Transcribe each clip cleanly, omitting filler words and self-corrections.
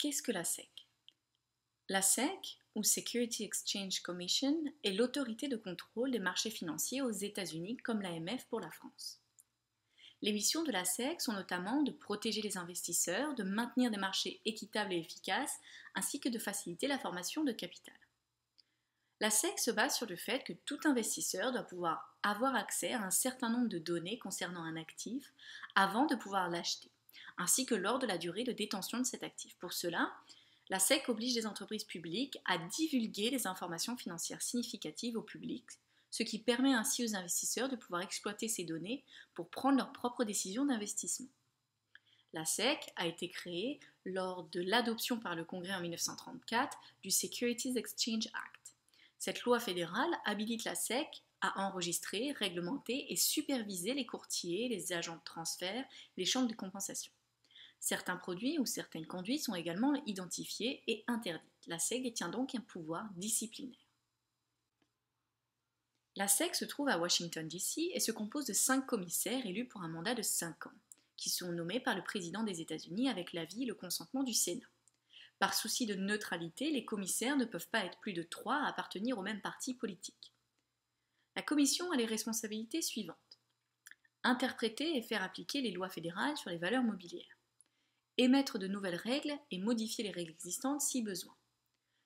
Qu'est-ce que la SEC? La SEC, ou Security Exchange Commission, est l'autorité de contrôle des marchés financiers aux États-Unis comme l'AMF pour la France. Les missions de la SEC sont notamment de protéger les investisseurs, de maintenir des marchés équitables et efficaces, ainsi que de faciliter la formation de capital. La SEC se base sur le fait que tout investisseur doit pouvoir avoir accès à un certain nombre de données concernant un actif avant de pouvoir l'acheter, ainsi que lors de la durée de détention de cet actif. Pour cela, la SEC oblige les entreprises publiques à divulguer des informations financières significatives au public, ce qui permet ainsi aux investisseurs de pouvoir exploiter ces données pour prendre leurs propres décisions d'investissement. La SEC a été créée lors de l'adoption par le Congrès en 1934 du Securities Exchange Act. Cette loi fédérale habilite la SEC à enregistrer, réglementer et superviser les courtiers, les agents de transfert, les chambres de compensation. Certains produits ou certaines conduites sont également identifiés et interdites. La SEC détient donc un pouvoir disciplinaire. La SEC se trouve à Washington, D.C. et se compose de 5 commissaires élus pour un mandat de 5 ans, qui sont nommés par le président des États-Unis avec l'avis et le consentement du Sénat. Par souci de neutralité, les commissaires ne peuvent pas être plus de 3 à appartenir au même parti politique. La commission a les responsabilités suivantes. Interpréter et faire appliquer les lois fédérales sur les valeurs mobilières. Émettre de nouvelles règles et modifier les règles existantes si besoin.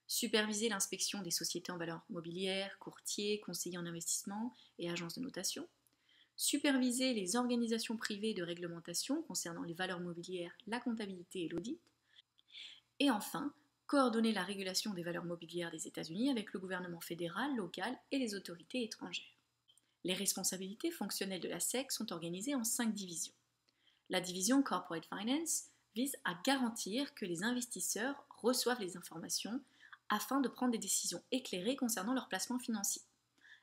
Superviser l'inspection des sociétés en valeurs mobilières, courtiers, conseillers en investissement et agences de notation. Superviser les organisations privées de réglementation concernant les valeurs mobilières, la comptabilité et l'audit. Et enfin, coordonner la régulation des valeurs mobilières des États-Unis avec le gouvernement fédéral, local et les autorités étrangères. Les responsabilités fonctionnelles de la SEC sont organisées en 5 divisions. La division Corporate Finance vise à garantir que les investisseurs reçoivent les informations afin de prendre des décisions éclairées concernant leurs placements financiers.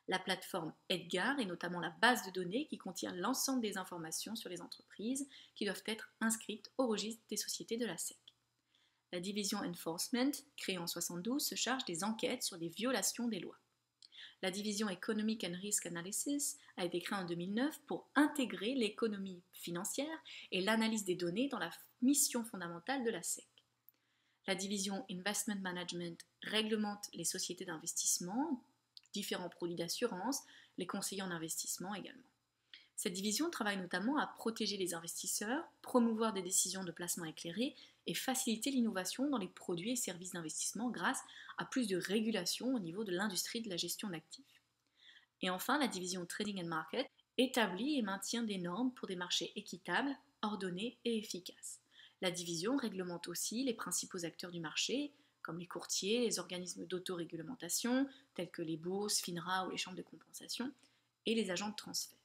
La plateforme EDGAR est notamment la base de données qui contient l'ensemble des informations sur les entreprises qui doivent être inscrites au registre des sociétés de la SEC. La division Enforcement, créée en 1972, se charge des enquêtes sur les violations des lois. La division Economic and Risk Analysis a été créée en 2009 pour intégrer l'économie financière et l'analyse des données dans la mission fondamentale de la SEC. La division Investment Management réglemente les sociétés d'investissement, différents produits d'assurance, les conseillers en investissement également. Cette division travaille notamment à protéger les investisseurs, promouvoir des décisions de placement éclairées et faciliter l'innovation dans les produits et services d'investissement grâce à plus de régulation au niveau de l'industrie de la gestion d'actifs. Et enfin, la division Trading and Market établit et maintient des normes pour des marchés équitables, ordonnés et efficaces. La division réglemente aussi les principaux acteurs du marché, comme les courtiers, les organismes d'autoréglementation, tels que les bourses, FINRA ou les chambres de compensation, et les agents de transfert.